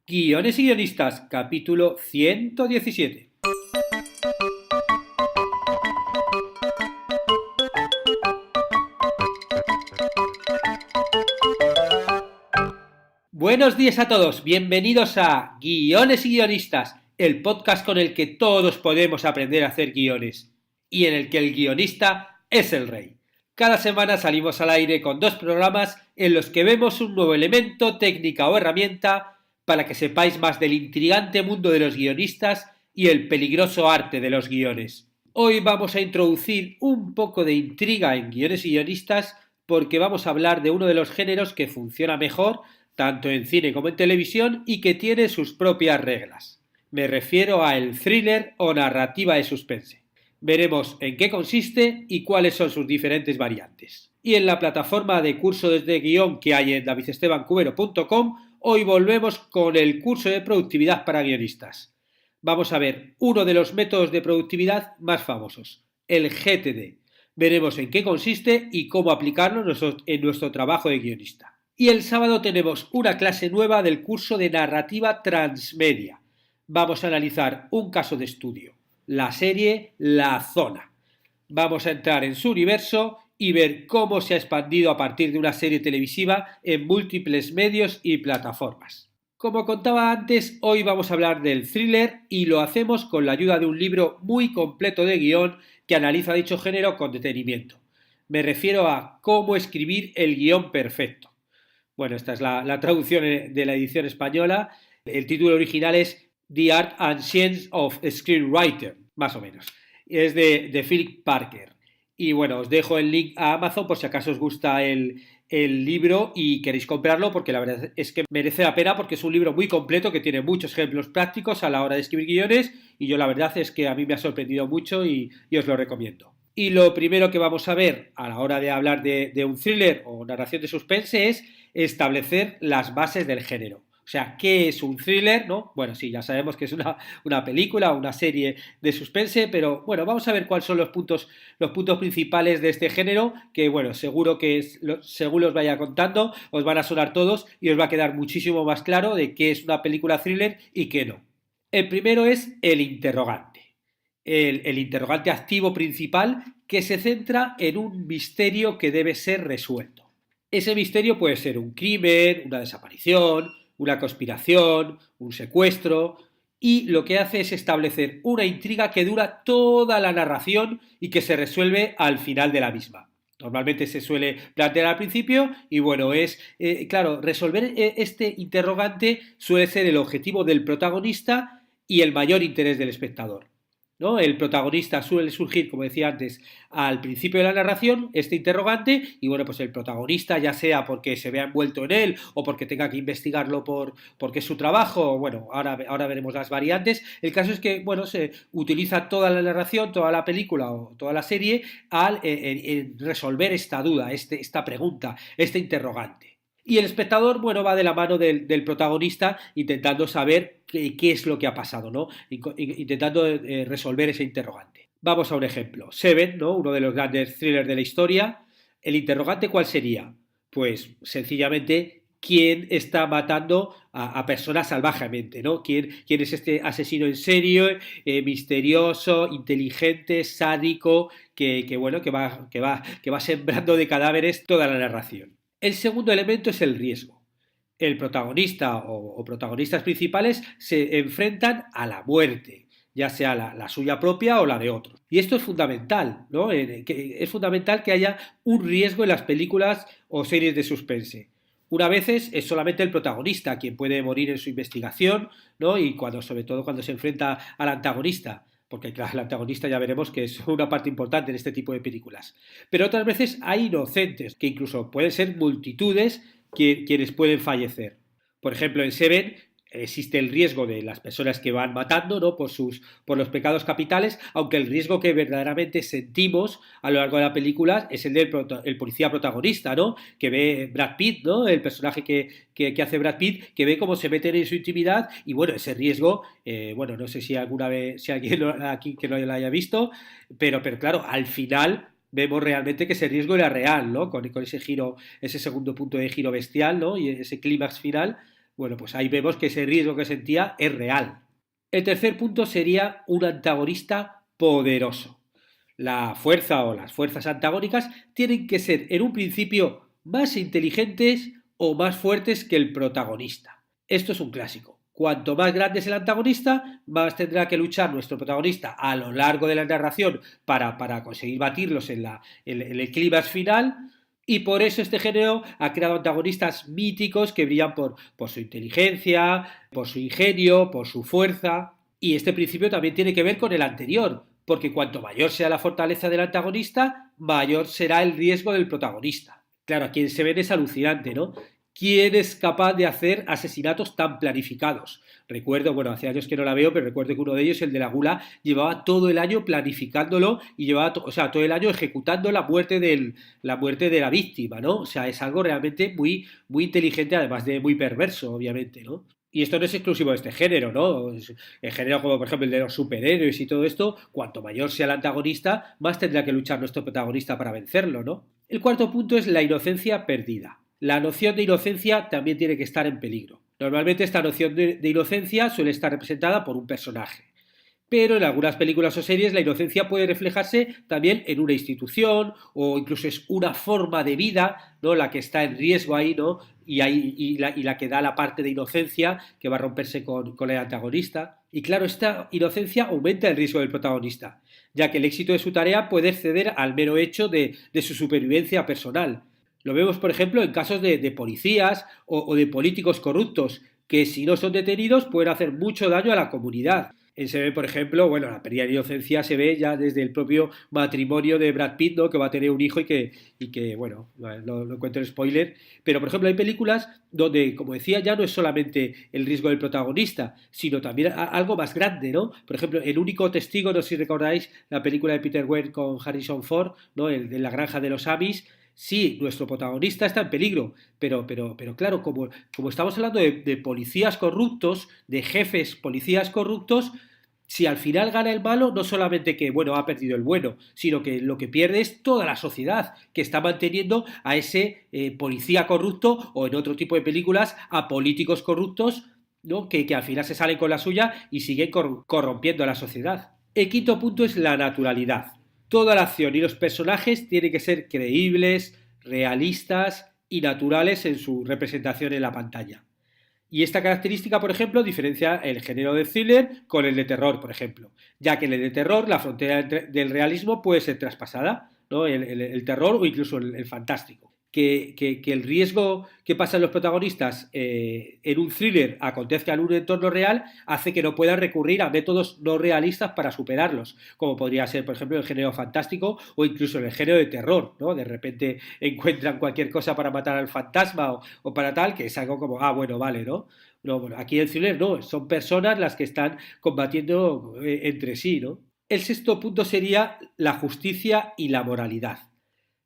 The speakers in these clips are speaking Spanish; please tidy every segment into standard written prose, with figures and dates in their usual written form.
Guiones y guionistas, capítulo 117. Buenos días a todos, bienvenidos a Guiones y guionistas, el podcast con el que todos podemos aprender a hacer guiones y en el que el guionista es el rey. Cada semana salimos al aire con 2 programas en los que vemos un nuevo elemento, técnica o herramienta para que sepáis más del intrigante mundo de los guionistas y el peligroso arte de los guiones. Hoy vamos a introducir un poco de intriga en Guiones y guionistas porque vamos a hablar de uno de los géneros que funciona mejor tanto en cine como en televisión y que tiene sus propias reglas. Me refiero al thriller o narrativa de suspense. Veremos en qué consiste y cuáles son sus diferentes variantes. Y en la plataforma de cursos de guión que hay en davidestebancubero.com, hoy volvemos con el curso de productividad para guionistas. Vamos a ver uno de los métodos de productividad más famosos, el GTD. Veremos en qué consiste y cómo aplicarlo en nuestro trabajo de guionista. Y el sábado tenemos una clase nueva del curso de narrativa transmedia. Vamos a analizar un caso de estudio, la serie La Zona. Vamos a entrar en su universo y ver cómo se ha expandido a partir de una serie televisiva en múltiples medios y plataformas. Como contaba antes, hoy vamos a hablar del thriller y lo hacemos con la ayuda de un libro muy completo de guión que analiza dicho género con detenimiento. Me refiero a Cómo escribir el guión perfecto. Bueno, esta es la traducción de la edición española. El título original es The Art and Science of Screenwriter, más o menos. Es de Philip Parker. Y bueno, os dejo el link a Amazon por si acaso os gusta el libro y queréis comprarlo, porque la verdad es que merece la pena porque es un libro muy completo que tiene muchos ejemplos prácticos a la hora de escribir guiones y yo la verdad es que a mí me ha sorprendido mucho y os lo recomiendo. Y lo primero que vamos a ver a la hora de hablar de un thriller o narración de suspense es establecer las bases del género. O sea, ¿qué es un thriller? ¿No? Bueno, sí, ya sabemos que es una película o una serie de suspense, pero bueno, vamos a ver cuáles son los puntos principales de este género, que bueno, seguro que según os vaya contando, os van a sonar todos y os va a quedar muchísimo más claro de qué es una película thriller y qué no. El primero es el interrogante. El interrogante activo principal que se centra en un misterio que debe ser resuelto. Ese misterio puede ser un crimen, una desaparición, una conspiración, un secuestro, y lo que hace es establecer una intriga que dura toda la narración y que se resuelve al final de la misma. Normalmente se suele plantear al principio y bueno, claro, resolver este interrogante suele ser el objetivo del protagonista y el mayor interés del espectador, ¿no? El protagonista suele surgir, como decía antes, al principio de la narración, este interrogante, y bueno, pues el protagonista, ya sea porque se vea envuelto en él o porque tenga que investigarlo porque es su trabajo, bueno, ahora veremos las variantes. El caso es que, bueno, se utiliza toda la narración, toda la película o toda la serie en resolver esta duda, esta pregunta, este interrogante. Y el espectador, bueno, va de la mano del protagonista intentando saber qué es lo que ha pasado, ¿no? Intentando resolver ese interrogante. Vamos a un ejemplo. Seven, ¿no? Uno de los grandes thrillers de la historia. ¿El interrogante cuál sería? Pues sencillamente quién está matando a personas salvajemente, ¿no? ¿Quién es este asesino en serio, misterioso, inteligente, sádico, bueno, que va sembrando de cadáveres toda la narración? El segundo elemento es el riesgo. El protagonista o protagonistas principales se enfrentan a la muerte, ya sea la suya propia o la de otros. Y esto es fundamental, ¿no? Es fundamental que haya un riesgo en las películas o series de suspense. Una vez es solamente el protagonista quien puede morir en su investigación, ¿no? Y sobre todo cuando se enfrenta al antagonista, porque claro, el antagonista ya veremos que es una parte importante en este tipo de películas. Pero otras veces hay inocentes, que incluso pueden ser multitudes quienes pueden fallecer. Por ejemplo, en Seven existe el riesgo de las personas que van matando, ¿no? por los pecados capitales, aunque el riesgo que verdaderamente sentimos a lo largo de la película es el del el policía protagonista, ¿no? Que ve Brad Pitt, ¿no? El personaje que hace Brad Pitt, que ve cómo se meten en su intimidad y bueno, ese riesgo, bueno, no sé si alguna vez, si alguien aquí que no lo haya visto, pero claro, al final vemos realmente que ese riesgo era real, ¿no? Con ese giro, ese segundo punto de giro bestial, ¿no? Y ese clímax final, Bueno, pues ahí vemos que ese riesgo que sentía es real. El tercer punto sería un antagonista poderoso. La fuerza o las fuerzas antagónicas tienen que ser en un principio más inteligentes o más fuertes que el protagonista. Esto es un clásico. Cuanto más grande es el antagonista, más tendrá que luchar nuestro protagonista a lo largo de la narración para conseguir batirlos en el clímax final. Y por eso este género ha creado antagonistas míticos que brillan por su inteligencia, por su ingenio, por su fuerza. Y este principio también tiene que ver con el anterior, porque cuanto mayor sea la fortaleza del antagonista, mayor será el riesgo del protagonista. Claro, aquí se ven es alucinante, ¿no? ¿Quién es capaz de hacer asesinatos tan planificados? Recuerdo, bueno, hace años que no la veo, pero recuerdo que uno de ellos, el de la gula, llevaba todo el año planificándolo y llevaba, o sea, todo el año ejecutando la muerte de la víctima, ¿no? O sea, es algo realmente muy, muy inteligente, además de muy perverso, obviamente, ¿no? Y esto no es exclusivo de este género, ¿no? El género como por ejemplo el de los superhéroes y todo esto, cuanto mayor sea el antagonista, más tendrá que luchar nuestro protagonista para vencerlo, ¿no? El cuarto punto es la inocencia perdida. La noción de inocencia también tiene que estar en peligro. Normalmente esta noción de inocencia suele estar representada por un personaje. Pero en algunas películas o series la inocencia puede reflejarse también en una institución o incluso es una forma de vida, ¿no? La que está en riesgo ahí, ¿no? Y la que da la parte de inocencia que va a romperse con el antagonista. Y claro, esta inocencia aumenta el riesgo del protagonista, ya que el éxito de su tarea puede ceder al mero hecho de su supervivencia personal. Lo vemos, por ejemplo, en casos de policías o de políticos corruptos, que si no son detenidos pueden hacer mucho daño a la comunidad. Se ve, por ejemplo, bueno, la pérdida de inocencia se ve ya desde el propio matrimonio de Brad Pitt, ¿no? Que va a tener un hijo y que bueno, no cuento el spoiler, pero por ejemplo hay películas donde, como decía, ya no es solamente el riesgo del protagonista, sino también algo más grande, ¿no? Por ejemplo, El único testigo, no sé si recordáis la película de Peter Weir con Harrison Ford, ¿no? El de la granja de los Amis. Sí, nuestro protagonista está en peligro, pero claro, como estamos hablando de policías corruptos, de jefes policías corruptos, si al final gana el malo, no solamente que, bueno, ha perdido el bueno, sino que lo que pierde es toda la sociedad que está manteniendo a ese policía corrupto o en otro tipo de películas a políticos corruptos, ¿no? Que al final se salen con la suya y siguen corrompiendo a la sociedad. El quinto punto es la naturalidad. Toda la acción y los personajes tienen que ser creíbles, realistas y naturales en su representación en la pantalla. Y esta característica, por ejemplo, diferencia el género de thriller con el de terror, por ejemplo, ya que en el de terror la frontera del realismo puede ser traspasada, ¿no? El terror o incluso el fantástico. Que el riesgo que pasan los protagonistas en un thriller acontezca en un entorno real hace que no puedan recurrir a métodos no realistas para superarlos, como podría ser, por ejemplo, el género fantástico o incluso en el género de terror, ¿no? De repente encuentran cualquier cosa para matar al fantasma o para tal, que es algo como, bueno, vale, ¿no? No, bueno, aquí el thriller no, son personas las que están combatiendo entre sí, ¿no? El sexto punto sería la justicia y la moralidad.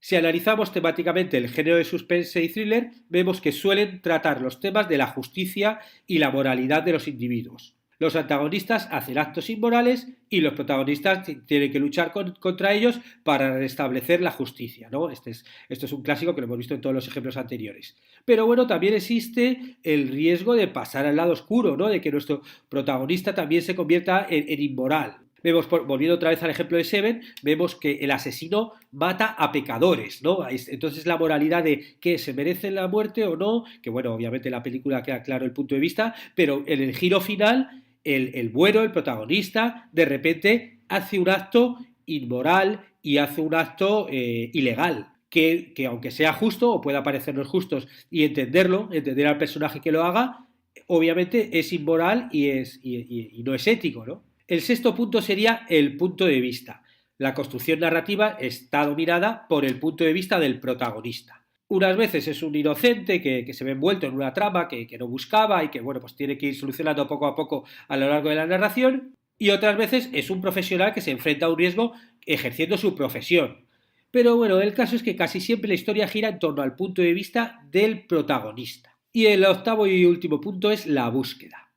Si analizamos temáticamente el género de suspense y thriller, vemos que suelen tratar los temas de la justicia y la moralidad de los individuos. Los antagonistas hacen actos inmorales y los protagonistas tienen que luchar contra ellos para restablecer la justicia, ¿no? Esto es un clásico que lo hemos visto en todos los ejemplos anteriores. Pero bueno, también existe el riesgo de pasar al lado oscuro, ¿no? De que nuestro protagonista también se convierta en inmoral. Vemos, volviendo otra vez al ejemplo de Seven, vemos que el asesino mata a pecadores, ¿no? Entonces la moralidad de que se merecen la muerte o no, que bueno, obviamente la película queda claro el punto de vista, pero en el giro final, el bueno, el protagonista, de repente hace un acto inmoral y hace un acto ilegal. Que aunque sea justo o pueda parecernos justos y entenderlo, entender al personaje que lo haga, obviamente es inmoral y no es ético, ¿no? El sexto punto sería el punto de vista. La construcción narrativa está dominada por el punto de vista del protagonista. Unas veces es un inocente que se ve envuelto en una trama que no buscaba y que bueno, pues tiene que ir solucionando poco a poco a lo largo de la narración. Y otras veces es un profesional que se enfrenta a un riesgo ejerciendo su profesión. Pero bueno, el caso es que casi siempre la historia gira en torno al punto de vista del protagonista. Y el octavo y último punto es la búsqueda.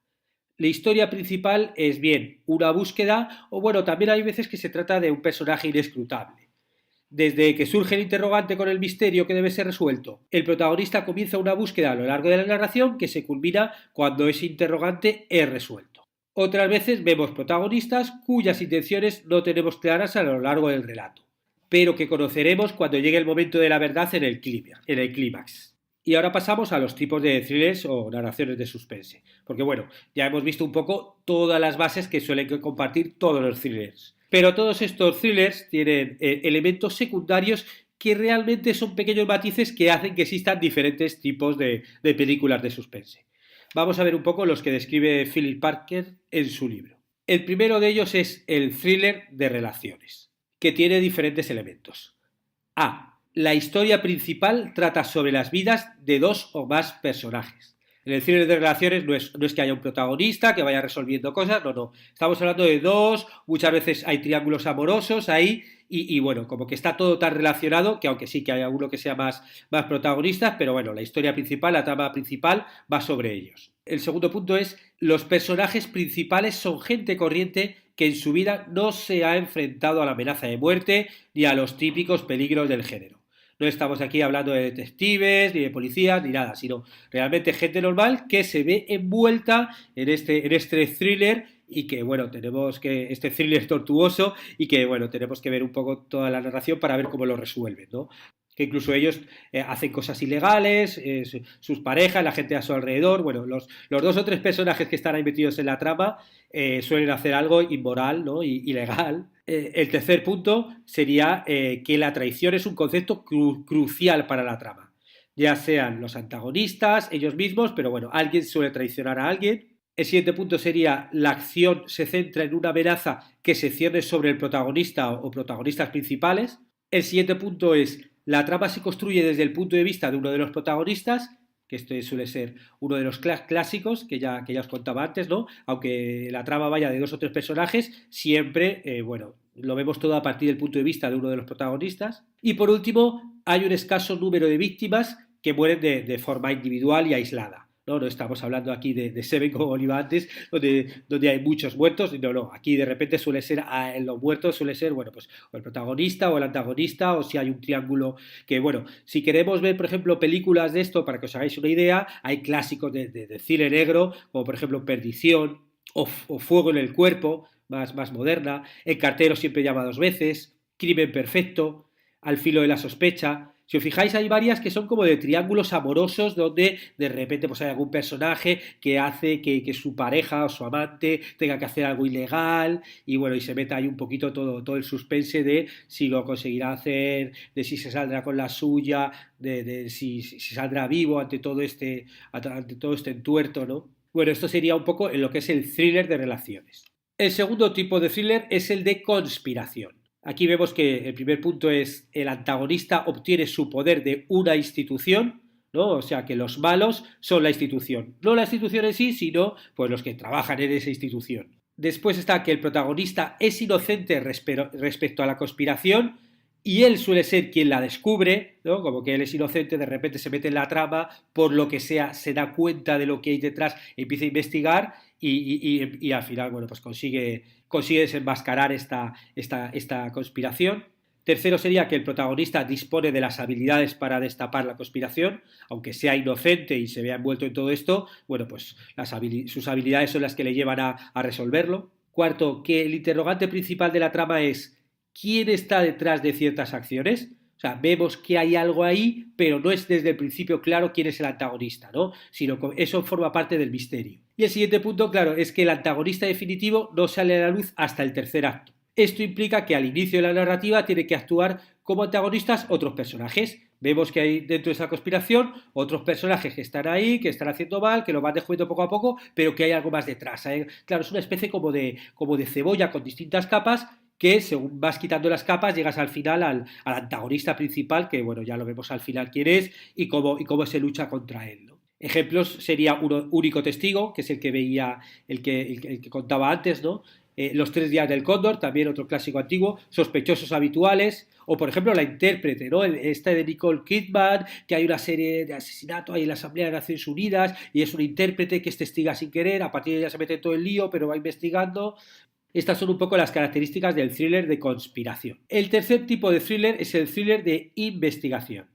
La historia principal es bien una búsqueda o bueno, también hay veces que se trata de un personaje inescrutable. Desde que surge el interrogante con el misterio que debe ser resuelto, el protagonista comienza una búsqueda a lo largo de la narración que se culmina cuando ese interrogante es resuelto. Otras veces vemos protagonistas cuyas intenciones no tenemos claras a lo largo del relato, pero que conoceremos cuando llegue el momento de la verdad en el clímax. Y ahora pasamos a los tipos de thrillers o narraciones de suspense, porque bueno, ya hemos visto un poco todas las bases que suelen compartir todos los thrillers. Pero todos estos thrillers tienen elementos secundarios que realmente son pequeños matices que hacen que existan diferentes tipos de películas de suspense. Vamos a ver un poco los que describe Philip Parker en su libro. El primero de ellos es el thriller de relaciones, que tiene diferentes elementos. A. La historia principal trata sobre las vidas de dos o más personajes. En el thriller de relaciones no es que haya un protagonista que vaya resolviendo cosas, no. Estamos hablando de dos, muchas veces hay triángulos amorosos ahí y bueno, como que está todo tan relacionado que aunque sí que haya uno que sea más protagonista, pero bueno, la historia principal, la trama principal va sobre ellos. El segundo punto es, los personajes principales son gente corriente que en su vida no se ha enfrentado a la amenaza de muerte ni a los típicos peligros del género. No estamos aquí hablando de detectives, ni de policías, ni nada, sino realmente gente normal que se ve envuelta en este thriller y que, bueno, este thriller tortuoso y que, bueno, tenemos que ver un poco toda la narración para ver cómo lo resuelven, ¿no? Que incluso ellos hacen cosas ilegales, sus parejas, la gente a su alrededor, bueno, los dos o tres personajes que están ahí metidos en la trama suelen hacer algo inmoral, ¿no? Ilegal. El tercer punto sería que la traición es un concepto crucial para la trama, ya sean los antagonistas, ellos mismos, pero bueno, alguien suele traicionar a alguien. El siguiente punto sería la acción se centra en una amenaza que se cierne sobre el protagonista o protagonistas principales. El siguiente punto es la trama se construye desde el punto de vista de uno de los protagonistas, que este suele ser uno de los clásicos que ya os contaba antes, ¿no? Aunque la trama vaya de dos o tres personajes, siempre, bueno, lo vemos todo a partir del punto de vista de uno de los protagonistas. Y por último, hay un escaso número de víctimas que mueren de forma individual y aislada. No estamos hablando aquí de Seven como iba antes, donde hay muchos muertos. No, aquí de repente suele ser, en los muertos suele ser, bueno, pues o el protagonista o el antagonista, o si hay un triángulo que, bueno, si queremos ver, por ejemplo, películas de esto, para que os hagáis una idea, hay clásicos de cine negro, como por ejemplo Perdición o Fuego en el cuerpo, más moderna, El cartero siempre llama dos veces, Crimen perfecto, Al filo de la sospecha. Si os fijáis, hay varias que son como de triángulos amorosos donde de repente pues hay algún personaje que hace que su pareja o su amante tenga que hacer algo ilegal y bueno, y se meta ahí un poquito todo el suspense de si lo conseguirá hacer, de si se saldrá con la suya, de si saldrá vivo ante todo este entuerto, ¿no? Bueno, esto sería un poco en lo que es el thriller de relaciones. El segundo tipo de thriller es el de conspiración. Aquí vemos que el primer punto es el antagonista obtiene su poder de una institución, ¿no? O sea que los malos son la institución. No la institución en sí, sino pues los que trabajan en esa institución. Después está que el protagonista es inocente respecto a la conspiración y él suele ser quien la descubre, ¿no? Como que él es inocente, de repente se mete en la trama, por lo que sea, se da cuenta de lo que hay detrás, empieza a investigar y al final, bueno, pues consigue desenmascarar esta conspiración. Tercero sería que el protagonista dispone de las habilidades para destapar la conspiración, aunque sea inocente y se vea envuelto en todo esto, bueno, pues sus habilidades son las que le llevan a resolverlo. Cuarto, que el interrogante principal de la trama es ¿quién está detrás de ciertas acciones? O sea, vemos que hay algo ahí, pero no es desde el principio claro quién es el antagonista, ¿no? Sino que eso forma parte del misterio. Y el siguiente punto, claro, es que el antagonista definitivo no sale a la luz hasta el tercer acto. Esto implica que al inicio de la narrativa tiene que actuar como antagonistas otros personajes. Vemos que hay dentro de esa conspiración otros personajes que están ahí, que están haciendo mal, que lo van descubriendo poco a poco, pero que hay algo más detrás, ¿eh? Claro, es una especie como de cebolla con distintas capas que según vas quitando las capas llegas al final al antagonista principal, que bueno, ya lo vemos al final quién es y cómo se lucha contra él, ¿no? Ejemplos sería un único testigo, que es el que veía, el que contaba antes, ¿no? Los tres días del cóndor, también otro clásico antiguo, sospechosos habituales, o por ejemplo la intérprete, ¿no? Esta de Nicole Kidman, que hay una serie de asesinatos ahí en la Asamblea de Naciones Unidas y es una intérprete que es testiga sin querer, a partir de ella se mete en todo el lío, pero va investigando. Estas son un poco las características del thriller de conspiración. El tercer tipo de thriller es el thriller de investigación.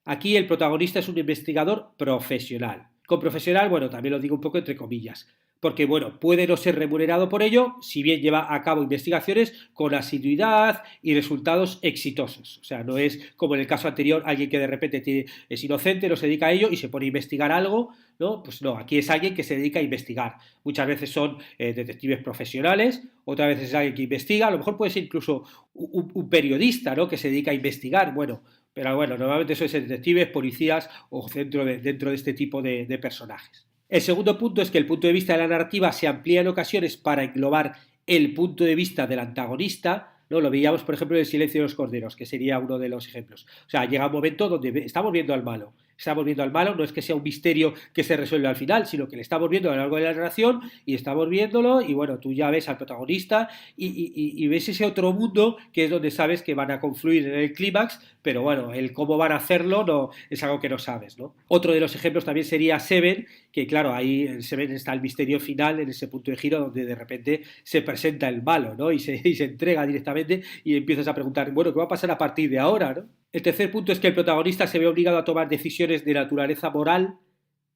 Aquí el protagonista es un investigador profesional. Con profesional, bueno, también lo digo un poco entre comillas, porque, bueno, puede no ser remunerado por ello, si bien lleva a cabo investigaciones con asiduidad y resultados exitosos. O sea, no es como en el caso anterior, alguien que de repente es inocente, no se dedica a ello y se pone a investigar algo, ¿no? Pues no, aquí es alguien que se dedica a investigar. Muchas veces son detectives profesionales, otras veces es alguien que investiga, a lo mejor puede ser incluso un periodista, ¿no? Que se dedica a investigar, bueno, pero bueno, normalmente son detectives, policías o dentro de este tipo de personajes. El segundo punto es que el punto de vista de la narrativa se amplía en ocasiones para englobar el punto de vista del antagonista, ¿no? Lo veíamos, por ejemplo, en El silencio de los corderos, que sería uno de los ejemplos. O sea, llega un momento donde estamos viendo al malo. Estamos viendo al malo, no es que sea un misterio que se resuelve al final, sino que le estamos viendo a lo largo de la narración y estamos viéndolo y bueno, tú ya ves al protagonista y ves ese otro mundo que es donde sabes que van a confluir en el clímax, pero bueno, el cómo van a hacerlo no es algo que no sabes, ¿no? Otro de los ejemplos también sería Seven, que claro, ahí en Seven está el misterio final, en ese punto de giro donde de repente se presenta el malo, ¿no? Y se entrega directamente y empiezas a preguntar, bueno, ¿qué va a pasar a partir de ahora, ¿no? El tercer punto es que el protagonista se ve obligado a tomar decisiones de naturaleza moral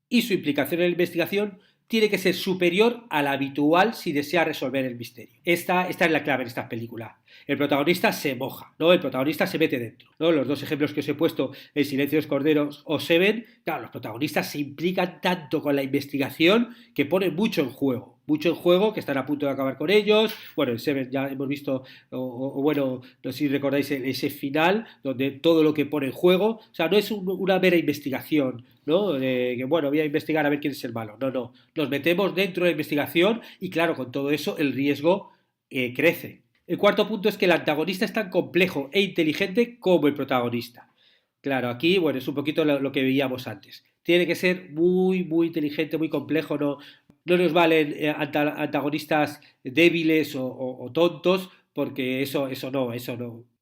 y su implicación en la investigación tiene que ser superior a la habitual si desea resolver el misterio. Esta es la clave en esta película. El protagonista se moja, ¿no? El protagonista se mete dentro, ¿no? Los dos ejemplos que os he puesto, El silencio de los corderos o Seven, claro, los protagonistas se implican tanto con la investigación que ponen mucho en juego, que están a punto de acabar con ellos. Bueno, en Seven ya hemos visto, o bueno, no sé si recordáis ese final, donde todo lo que pone en juego, o sea, no es una mera investigación, ¿no? Que bueno, voy a investigar a ver quién es el malo. No, no, nos metemos dentro de la investigación y claro, con todo eso el riesgo crece. El cuarto punto es que el antagonista es tan complejo e inteligente como el protagonista. Claro, aquí, bueno, es un poquito lo que veíamos antes. Tiene que ser muy, muy inteligente, muy complejo, no nos valen antagonistas débiles o tontos, porque eso no.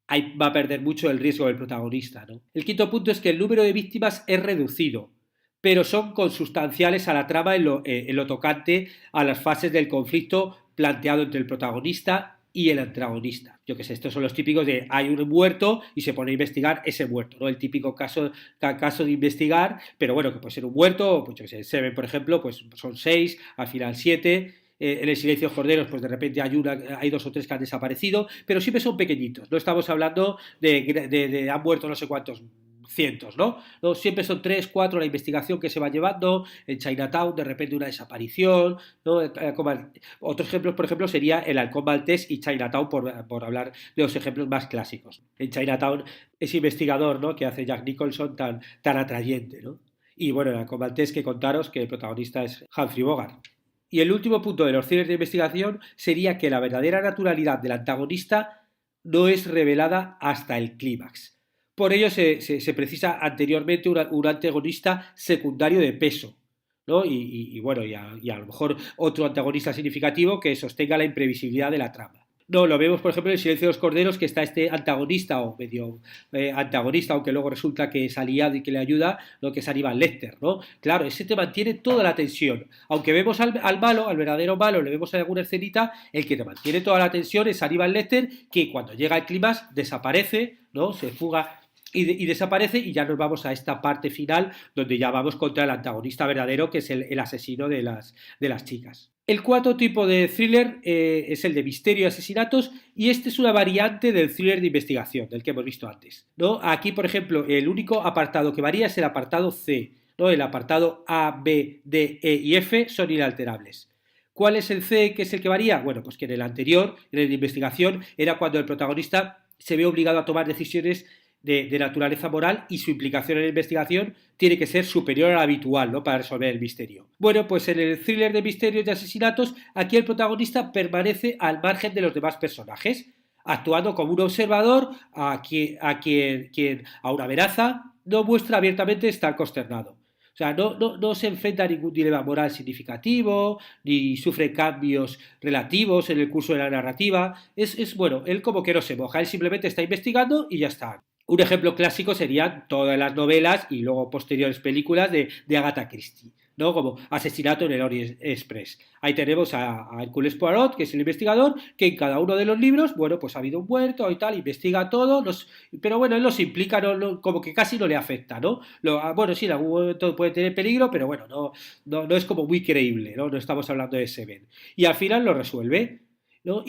Ahí va a perder mucho el riesgo del protagonista, ¿no? El quinto punto es que el número de víctimas es reducido, pero son consustanciales a la trama en lo tocante a las fases del conflicto planteado entre el protagonista y el antagonista. Yo qué sé, estos son los típicos de hay un muerto y se pone a investigar ese muerto, ¿no? El típico caso de investigar, pero bueno, que puede ser un muerto, pues yo qué sé, Seven, por ejemplo, pues son 6, al final 7. En el silencio de los corderos, pues de repente hay 2 o 3 que han desaparecido, pero siempre son pequeñitos. No estamos hablando de han muerto no sé cuántos cientos, ¿no? No, siempre son 3, 4 la investigación que se va llevando. En Chinatown, de repente una desaparición, ¿no? Otros ejemplos, por ejemplo, sería el Halcón Maltés y Chinatown, por hablar de los ejemplos más clásicos. En Chinatown, ese investigador, ¿no? Que hace Jack Nicholson tan atrayente, ¿no? Y bueno, el Halcón Maltés, que contaros que el protagonista es Humphrey Bogart. Y el último punto de los thrillers de investigación sería que la verdadera naturalidad del antagonista no es revelada hasta el clímax. Por ello se precisa anteriormente un antagonista secundario de peso, ¿no? Bueno, y a lo mejor otro antagonista significativo que sostenga la imprevisibilidad de la trama. No, lo vemos, por ejemplo, en El silencio de los corderos, que está este antagonista o medio antagonista, aunque luego resulta que es aliado y que le ayuda, lo que es Aníbal Lecter, ¿no? Claro, ese te mantiene toda la tensión. Aunque vemos al malo, al verdadero malo, le vemos en alguna escenita, el que te mantiene toda la tensión es Aníbal Lecter, que cuando llega al clímax desaparece, ¿no? Se fuga y desaparece y ya nos vamos a esta parte final donde ya vamos contra el antagonista verdadero, que es el asesino de las chicas. El cuarto tipo de thriller es el de misterio y asesinatos, y este es una variante del thriller de investigación, del que hemos visto antes, ¿no? Aquí, por ejemplo, el único apartado que varía es el apartado C, ¿no? El apartado A, B, D, E y F son inalterables. ¿Cuál es el C, que es el que varía? Bueno, pues que en el anterior, en el de investigación, era cuando el protagonista se ve obligado a tomar decisiones de naturaleza moral y su implicación en la investigación tiene que ser superior a la habitual, ¿no? Para resolver el misterio. Bueno, pues en el thriller de misterios y asesinatos, aquí el protagonista permanece al margen de los demás personajes, actuando como un observador a quien a una amenaza no muestra abiertamente estar consternado. O sea, no se enfrenta a ningún dilema moral significativo, ni sufre cambios relativos en el curso de la narrativa. Bueno, él como que no se moja, él simplemente está investigando y ya está. Un ejemplo clásico serían todas las novelas y luego posteriores películas de Agatha Christie, ¿no? Como Asesinato en el Orient Express. Ahí tenemos a Hercule Poirot, que es el investigador, que en cada uno de los libros, bueno, pues ha habido un muerto y tal, investiga todo, pero bueno, él nos implica, como que casi no le afecta, ¿no? Bueno, sí, en algún momento puede tener peligro, pero bueno, no es como muy creíble, ¿no? No estamos hablando de Seven. Y al final lo resuelve. ¿No?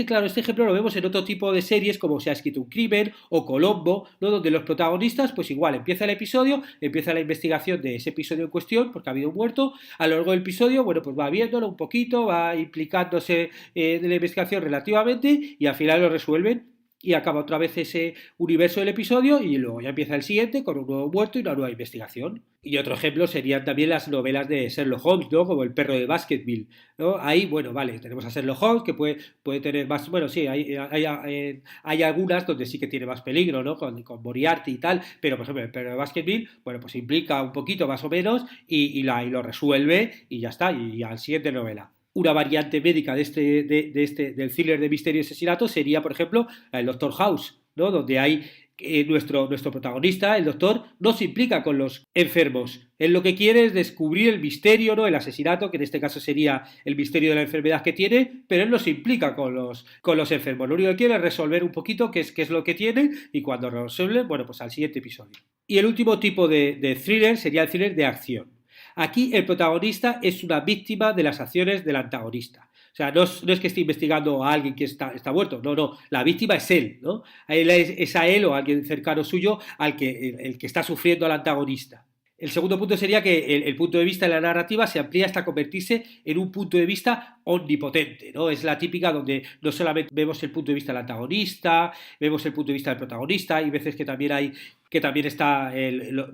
Claro, este ejemplo lo vemos en otro tipo de series como Se ha escrito un crimen o Colombo, ¿no? Donde los protagonistas, pues igual, empieza el episodio, empieza la investigación de ese episodio en cuestión, porque ha habido un muerto, a lo largo del episodio, bueno, pues va viéndolo un poquito, va implicándose de la investigación relativamente y al final lo resuelven y acaba otra vez ese universo del episodio y luego ya empieza el siguiente con un nuevo muerto y una nueva investigación. Y otro ejemplo serían también las novelas de Sherlock Holmes, ¿no? Como El perro de Baskerville, ¿no? Ahí, bueno, vale, tenemos a Sherlock Holmes que puede tener más, bueno, sí, hay algunas donde sí que tiene más peligro, ¿no? Con Moriarty y tal, pero por ejemplo El perro de Baskerville, bueno, pues implica un poquito más o menos y lo resuelve y ya está, y al siguiente novela. Una variante médica del thriller de misterio y asesinato sería, por ejemplo, el Doctor House, ¿no? Donde hay nuestro protagonista, el doctor, no se implica con los enfermos. Él lo que quiere es descubrir el misterio, ¿no? El asesinato, que en este caso sería el misterio de la enfermedad que tiene, pero él no se implica con los enfermos. Lo único que quiere es resolver un poquito qué es lo que tiene y cuando lo resuelve, bueno, pues al siguiente episodio. Y el último tipo de thriller sería el thriller de acción. Aquí el protagonista es una víctima de las acciones del antagonista. O sea, no es que esté investigando a alguien que está muerto, no, la víctima es él, ¿no? Es a él o a alguien cercano suyo el que está sufriendo al antagonista. El segundo punto sería que el punto de vista de la narrativa se amplía hasta convertirse en un punto de vista omnipotente, ¿no? Es la típica donde no solamente vemos el punto de vista del antagonista, vemos el punto de vista del protagonista, y veces que también está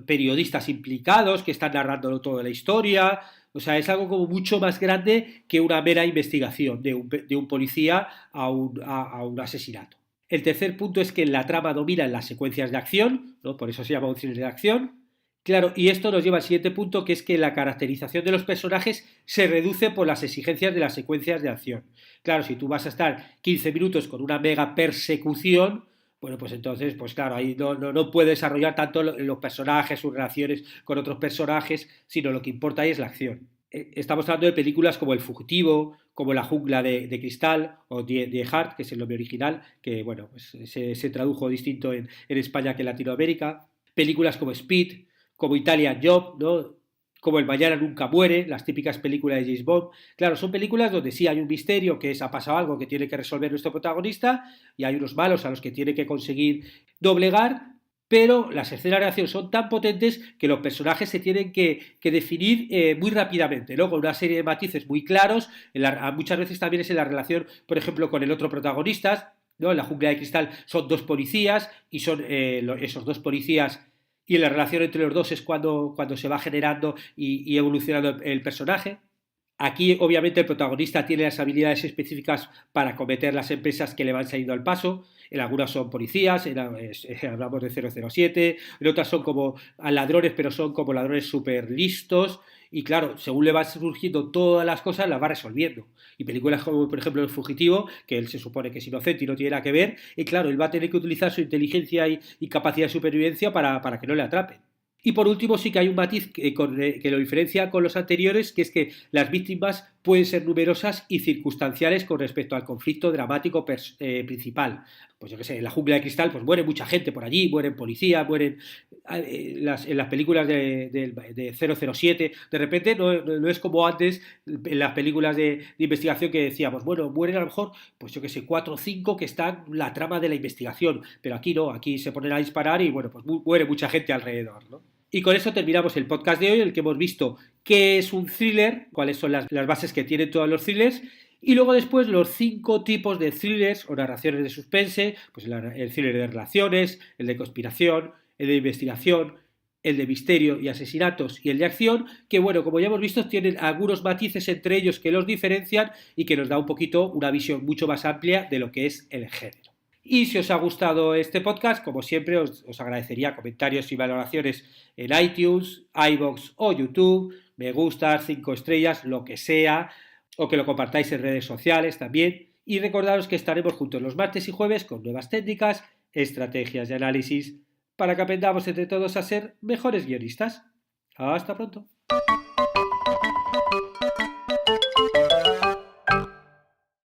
periodistas implicados que están narrando toda la historia. O sea, es algo como mucho más grande que una mera investigación de un policía a un asesinato. El tercer punto es que la trama domina en las secuencias de acción, ¿no? Por eso se llama un cine de acción. Claro, y esto nos lleva al siguiente punto, que es que la caracterización de los personajes se reduce por las exigencias de las secuencias de acción. Claro, si tú vas a estar 15 minutos con una mega persecución, bueno, pues entonces, pues claro, ahí no puede desarrollar tanto los personajes, sus relaciones con otros personajes, sino lo que importa ahí es la acción. Estamos hablando de películas como El Fugitivo, como La Jungla de Cristal o The Heart, que es el nombre original, que bueno, pues se tradujo distinto en España que en Latinoamérica. Películas como Speed, como Italian Job, ¿no? Como El Mañana Nunca Muere, las típicas películas de James Bond. Claro, son películas donde sí hay un misterio, que ha pasado algo que tiene que resolver nuestro protagonista, y hay unos malos a los que tiene que conseguir doblegar, pero las escenas de acción son tan potentes que los personajes se tienen que definir muy rápidamente, ¿no? Con una serie de matices muy claros. Muchas veces también es en la relación, por ejemplo, con el otro protagonista, ¿no? En La Jungla de Cristal son dos policías y son esos dos policías y la relación entre los dos es cuando se va generando y evolucionando el personaje. Aquí, obviamente, el protagonista tiene las habilidades específicas para cometer las empresas que le van saliendo al paso. En algunas son policías, hablamos de 007, en otras son como ladrones, pero son como ladrones súper listos. Y claro, según le van surgiendo todas las cosas, las va resolviendo. Y películas como, por ejemplo, El Fugitivo, que él se supone que es inocente y no tiene nada que ver, y claro, él va a tener que utilizar su inteligencia y capacidad de supervivencia para que no le atrapen. Y por último sí que hay un matiz que lo diferencia con los anteriores, que es que las víctimas pueden ser numerosas y circunstanciales con respecto al conflicto dramático principal. Pues yo qué sé, en La Jungla de Cristal pues muere mucha gente por allí, mueren policías, mueren en las películas de 007, de repente no es como antes en las películas de investigación que decíamos, bueno, mueren a lo mejor, pues yo qué sé, 4 o 5 que están la trama de la investigación, pero aquí no, aquí se ponen a disparar y bueno, pues muere mucha gente alrededor, ¿no? Y con eso terminamos el podcast de hoy, en el que hemos visto qué es un thriller, cuáles son las bases que tienen todos los thrillers, y luego después los 5 tipos de thrillers o narraciones de suspense, pues el thriller de relaciones, el de conspiración, el de investigación, el de misterio y asesinatos y el de acción, que bueno, como ya hemos visto, tienen algunos matices entre ellos que los diferencian y que nos da un poquito una visión mucho más amplia de lo que es el género. Y si os ha gustado este podcast, como siempre, os agradecería comentarios y valoraciones en iTunes, iVoox o YouTube, me gustas, 5 estrellas, lo que sea, o que lo compartáis en redes sociales también. Y recordaros que estaremos juntos los martes y jueves con nuevas técnicas, estrategias y análisis para que aprendamos entre todos a ser mejores guionistas. Hasta pronto.